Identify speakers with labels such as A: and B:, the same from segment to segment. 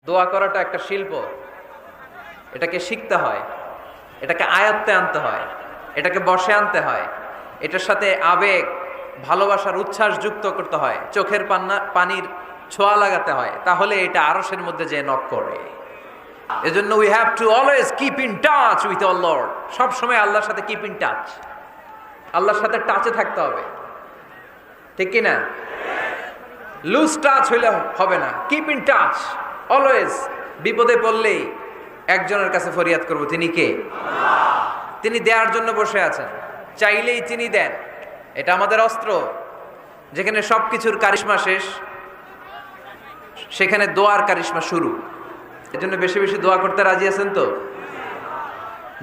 A: দোয়া করাটা একটা শিল্প, এটাকে শিখতে হয়, এটাকে আয়ত্তে আনতে হয়, এটাকে বশে আনতে হয়, এটার সাথে আবেগ ভালোবাসার উচ্ছ্বাস যুক্ত করতে হয়, চোখের পানির ছোঁয়া লাগাতে হয়, তাহলে এটা আরশের মধ্যে যে নক করে। এজন্য we have to always keep in touch with our Lord. সব সময় আল্লাহর সাথে কিপ ইন টাচ, আল্লাহর সাথে টাচে থাকতে হবে, ঠিক কি না? লুজ টাচ হইলে হবে না, কিপ ইন টাচ অলওয়েজ। বিপদে পড়লেই একজনের কাছে ফরিয়াদ করব, তিনি কে? তিনি দেওয়ার জন্য বসে আছেন, চাইলেই তিনি দেন। এটা আমাদের অস্ত্র। যেখানে সবকিছুর কারিশমা শেষ, সেখানে দোয়ার কারিশমা শুরু। এজন্য বেশি বেশি দোয়া করতে রাজি আছেন তো?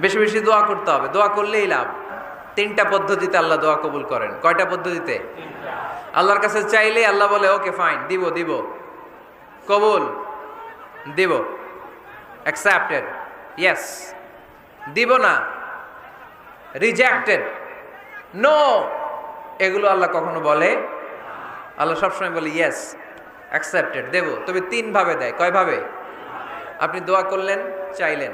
A: বেশি বেশি দোয়া করতে হবে, দোয়া করলেই লাভ। 3টা পদ্ধতিতে আল্লাহ দোয়া কবুল করেন। কয়টা পদ্ধতিতে? আল্লাহর কাছে চাইলে আল্লাহ বলে ওকে ফাইন, দিব দিব, কবুল, দিব, অ্যাকসেপ্টেড, ইয়েস। দিব না, রিজেক্টেড, নো, এগুলো আল্লাহ কখনো বলে? আল্লাহ সবসময় বলে ইয়েস, অ্যাকসেপ্টেড, দেব। তবে 3 ভাবে দেয়। কয় ভাবে? আপনি দোয়া করলেন, চাইলেন,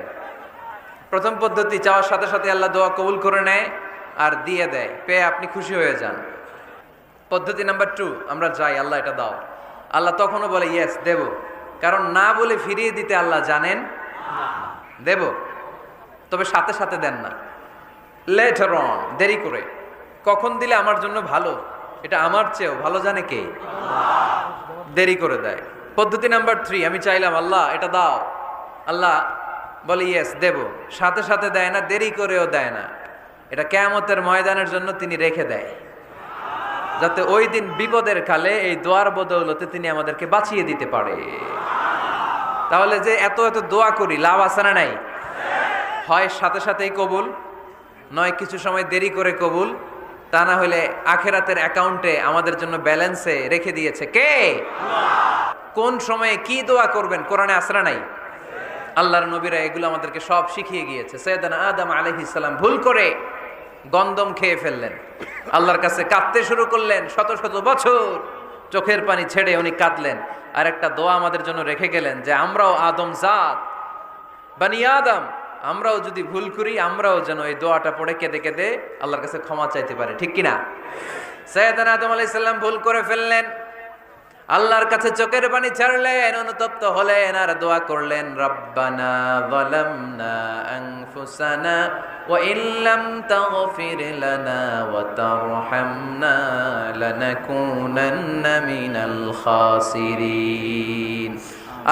A: প্রথম পদ্ধতি, চাওয়ার সাথে সাথে আল্লাহ দোয়া কবুল করে নেয় আর দিয়ে দেয়, পেয়ে আপনি খুশি হয়ে যান। পদ্ধতি নাম্বার 2, আমরা যাই, আল্লাহ এটা দাও, আল্লাহ তখনও বলে ইয়েস, দেব। কারণ না বলে ফিরিয়ে দিতে আল্লাহ জানেন দেব, তবে সাথে সাথে দেন না, লেটার অন, দেরি করে। কখন দিলে আমার জন্য ভালো, এটা আমার চেয়েও ভালো জানে কে? দেরি করে দেয়। পদ্ধতি নাম্বার 3, আমি চাইলাম আল্লাহ এটা দাও, আল্লাহ বলে ইয়েস, দেব, সাথে সাথে দেয় না, দেরি করেও দেয় না। এটা কিয়ামতের ময়দানের জন্য তিনি রেখে দেয়, যাতে ওই দিন বিপদের কালে এই দোয়ার বদৌলতে তিনি আমাদেরকে বাঁচিয়ে দিতে পারে। তাহলে যে এত এত দোয়া করি, লাভ আছে না নাই? হয় সাথে সাথেই কবুল, নয় কিছু সময় দেরি করে কবুল। তা না হলে আখেরাতের অ্যাকাউন্টে আমাদের জন্য ব্যালেন্সে রেখে দিয়েছে কে? কোন সময়ে কি দোয়া করবেন কোরআনে আছে না নাই? আল্লাহর নবীরা এগুলো আমাদেরকে সব শিখিয়ে গিয়েছে। সাইয়েদনা আদম আলাইহিস সালাম ভুল করে গন্ধম খেয়ে ফেললেন, আল্লাহর কাছে কাঁদতে শুরু করলেন, শত শত বছর চোখের পানি ছেড়ে উনি কাঁদলেন। আর একটা দোয়া আমাদের জন্য রেখে গেলেন যে আমরাও আদম জাত, বানি আদম, আমরাও যদি ভুল করি, আমরাও যেন এই দোয়াটা পড়ে কেঁদে কেঁদে আল্লাহর কাছে ক্ষমা চাইতে পারি, ঠিক কিনা? সাইয়েদনা আদম আলাইহিস সালাম ভুল করে ফেললেন, আল্লাহর কাছে চোখের পানি ছাড়লেন, অনুতপ্ত হলেন আর দোয়া করলেন, রব্বানা যালামনা আনফুসানা ওয়া ইল্লাম তাগফির লানা ওয়া তারহামনা লানাকুনান্না মিনাল খাসিরিন।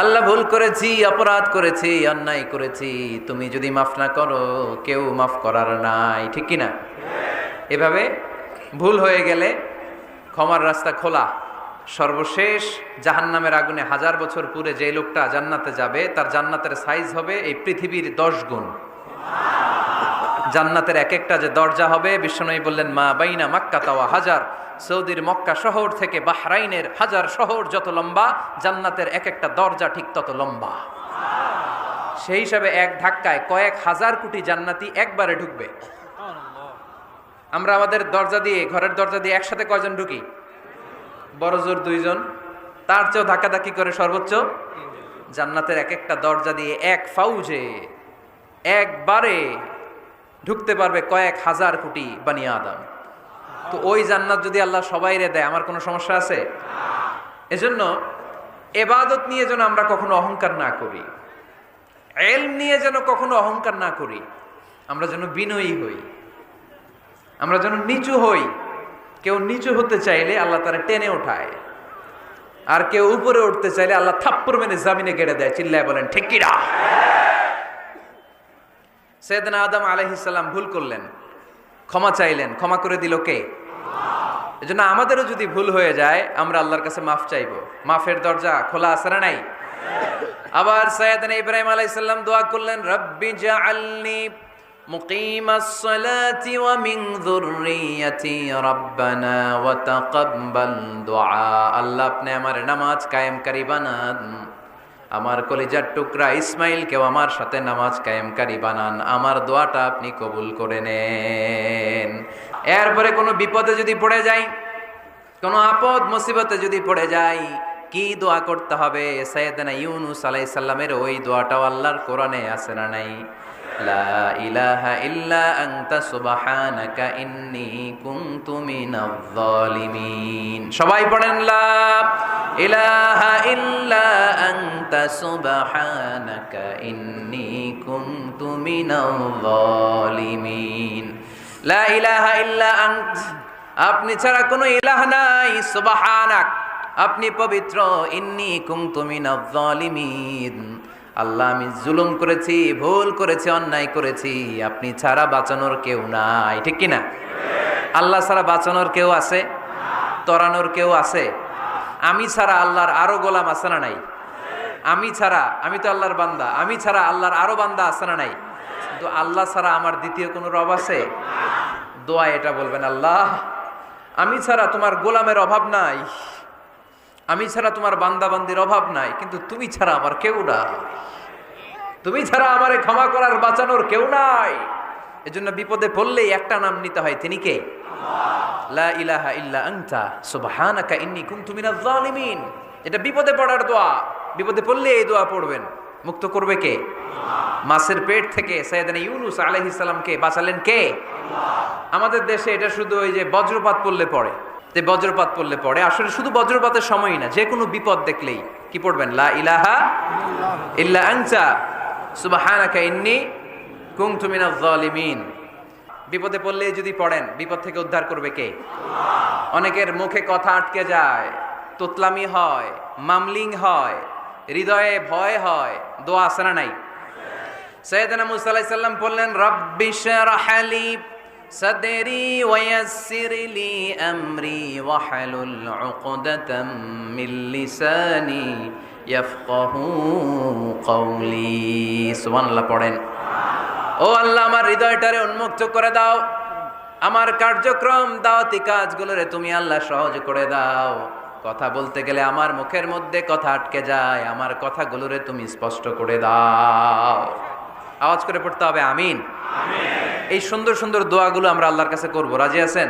A: আল্লাহ ভুল করেছি, অপরাধ করেছি, অন্যায় করেছি, তুমি যদি মাফ না করো কেউ মাফ করার নাই, ঠিক কিনা? এভাবে ভুল হয়ে গেলে ক্ষমার রাস্তা খোলা। সর্বশেষ জাহান্নামের আগুনে 1000 বছর পুরে যে লোকটা জান্নাতে যাবে, তার জান্নাতের সাইজ হবে এই পৃথিবীর 10 গুণ। জান্নাতের এক একটা যে দরজা হবে, বিশ্বনবী বললেন মা বাইনা মাক্কা তাওয়া হাজার, সৌদির মক্কা শহর থেকে বাহরাইনের হাজার শহর যত লম্বা, জান্নাতের এক একটা দরজা ঠিক তত লম্বা। সেই হিসাবে এক ধাক্কায় কয়েক হাজার কোটি জান্নাতি একবারে ঢুকবে। আমরা আমাদের দরজা দিয়ে, ঘরের দরজা দিয়ে একসাথে কয়জন ঢুকি? বড় জোর 2 জন, তার চেয়েও ধাক্কাধাক্কি করে সর্বোচ্চ। জান্নাতের এক একটা দরজা দিয়ে এক ফাউজে একবারে ঢুকতে পারবে কয়েক হাজার কোটি বানি আদম। তো ওই জান্নাত যদি আল্লাহ সবাইরে দেয়, আমার কোনো সমস্যা আছে? এজন্য ইবাদত নিয়ে যেন আমরা কখনো অহংকার না করি, ইলম নিয়ে যেন কখনো অহংকার না করি, আমরা যেন বিনয়ী হই, আমরা যেন নিচু হই। কেউ নিচু হতে চাইলে আল্লাহ তারা টেনে ওঠায়, আর কেউ উপরে উঠতে চাইলে আল্লাহ থাপ্পড় মেরে জামিনে গেড়ে দেয়। চিল্লায় বলেন ঠিক কিনা? সাইয়েদনা আদম আলাইহিস সালাম ভুল করলেন, ক্ষমা চাইলেন, ক্ষমা করে দিল কে? এজন্য আমাদেরও যদি ভুল হয়ে যায় আমরা আল্লাহর কাছে মাফ চাইবো। মাফের দরজা খোলা আছে না নাই? আবার সাইয়েদনা ইব্রাহিম আলাইহিস সালাম দোয়া করলেন, রব্বি জাআলনি মুকিমাস সালাতি ওয়া মিন যুররিয়াতি রব্বানা ওয়া তাকাব্বাল দুআ। আল্লাহ আপনি আমার নামাজ কায়েমকারী বানান, আমার কলিজার টুকরা ইসমাইলকেও আমার সাথে নামাজ কায়েমকারী বানান, আমার দোয়াটা আপনি কবুল করে নেন। এরপরে কোনো বিপদে যদি পড়ে যাই, কোনো আপদ মুসিবতে যদি পড়ে যাই, কি দোয়া করতে হবে? সাইয়েদনা ইউনুস আলাইহিস সালামের ওই দোয়াটাও আল্লাহর কোরআনে আছে না নাই? লা ইলাহা ইল্লা আনতা সুবহানাকা ইন্নী কুনতু মিনাজ জালিমিন। সবাই পড়েন লা ইলাহা ইল্লা আনতা সুবহানাকা ইন্নী কুনতু মিনাজ জালিমিন। লা ইলাহা ইল্লা আন্ত, আপনি ছাড়া কোনো ইলাহ নাই, সুবহানাক, আপনি পবিত্র, ইন্নী কুনতু মিনাজ জালিমিন, আল্লাহ আমি জুলুম করেছি, ভুল করেছি, অন্যায় করেছি, আপনি ছাড়া বাঁচানোর কেউ নাই। ঠিক কি না? আল্লাহ ছাড়া বাঁচানোর কেউ আছে? তরানোর কেউ আছে? আমি ছাড়া আল্লাহর আরো গোলাম আছে না নাই? আমি ছাড়া, আমি তো আল্লাহর বান্দা, আমি ছাড়া আল্লাহর আরো বান্দা আছে না নাই? তো আল্লাহ ছাড়া আমার দ্বিতীয় কোনো রব আছে? দোয়া এটা বলবেন, আল্লাহ আমি ছাড়া তোমার গোলামের অভাব নাই, আমি ছাড়া তোমার বান্দা বান্দির অভাব নাই, কিন্তু তুমি ছাড়া আমার কেউ নাই, তুমি ছাড়া আমারে ক্ষমা করার বাঁচানোর কেউ নাই। এজন্য বিপদে পড়লেই একটা নাম নিতে হয়, তিনি কে? লা ইলাহা ইল্লা আনতা সুবহানাকা ইন্নী কুনতু মিনাজ জালিমিন। এটা বিপদে পড়ার দোয়া, বিপদে পড়লে এই দোয়া পড়বেন। মুক্ত করবে কে? মাছের পেট থেকে সাইয়েদনা ইউনুস আলাইহিস সালামকে বাঁচালেন কে? আমাদের দেশে এটা শুধু ওই যে বজ্রপাত পড়লে পড়ে, যে বজ্রপাত পড়লে পড়ে, আসলে শুধু বজ্রপাতের সময়ই না, যে কোনো বিপদ দেখলেই কি পড়বেন? লা ইলাহা ইল্লা আনতা সুবহানাকা ইন্নী কুনতু মিনাজ জালিমিন। বিপদে পড়লে যদি পড়েন, বিপদ থেকে উদ্ধার করবে কে? অনেকের মুখে কথা আটকে যায়, তোতলামি হয়, মামলিং হয়, হৃদয়ে ভয় হয়, দোয়া আছে না নাই? সাইয়েদনা মুসা আলাইহিস সালাম বললেন, রাব্বি শরহ লি সাদরি ওয়ায়াসসির লি আমরি ওয়াহলুল উকদাতাম মিন লিসানি ইয়াফকাহু কওলি। সুবহানাল্লাহ পড়েন। ও আল্লাহ, আমার হৃদয়টারে উন্মুক্ত করে দাও, আমার কার্যক্রম দাওয়াতি কাজগুলোরে তুমি আল্লাহ সহজ করে দাও। কথা বলতে গেলে আমার মুখের মধ্যে কথা আটকে যায়, আমার কথাগুলোরে তুমি স্পষ্ট করে দাও। আওয়াজ করে পড়তে হবে আমিন। এই সুন্দর সুন্দর দোয়াগুলো আমরা আল্লাহর কাছে করব, রাজি আছেন?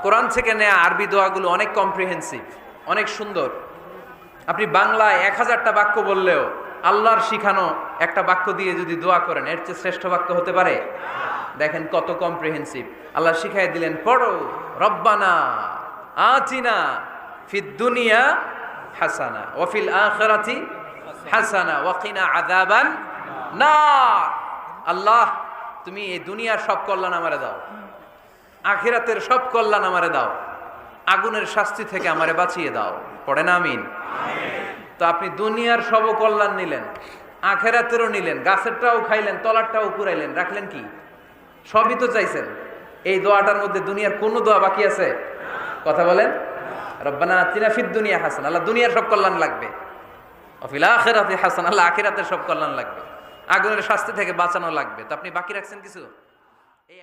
A: কোরআন থেকে নেয়া আরবি দোয়াগুলো অনেক কম্প্রিহেন্সিভ, অনেক সুন্দর। আপনি বাংলায় 1000টা বাক্য বললেও আল্লাহর শিখানো একটা বাক্য দিয়ে যদি দোয়া করেন, এর চেয়ে শ্রেষ্ঠ বাক্য হতে পারে? দেখেন কত কম্প্রিহেন্সিভ। আল্লাহ শিখাই দিলেন, পড়ো রব্বানা আতিনা ফিদ দুনিয়া হাসানা ওয়া ফিল আখিরাতি হাসানা ওয়া কিনা আযাবান নার। আল্লাহ তুমি এই দুনিয়ার সব কল্যাণ আমারে দাও, আখিরাতের সব কল্যাণ আমারে দাও, আগুনের শাস্তি থেকে আমারে বাঁচিয়ে দাও। পড়েন আমিন। তো আপনি দুনিয়ার সব কল্যাণ নিলেন, আখিরাতেরও নিলেন, গাছেরটাও খাইলেন, তলারটাও কুড়াইলেন, রাখলেন কি? সবই তো চাইছেন। এই দোয়াটার মধ্যে দুনিয়ার কোনো দোয়া বাকি আছে? কথা বলেন। রব্বানা আতিনা ফিদ দুনিয়া হাসানা, আল্লাহ দুনিয়ার সব কল্যাণ লাগবে। ওয়া ফিল আখিরাতি হাসানা, আল্লাহ আখিরাতের সব কল্যাণ লাগবে, আগুনের শাস্তি থেকে বাঁচানো লাগবে। তো আপনি বাকি রাখছেন কিছু? এই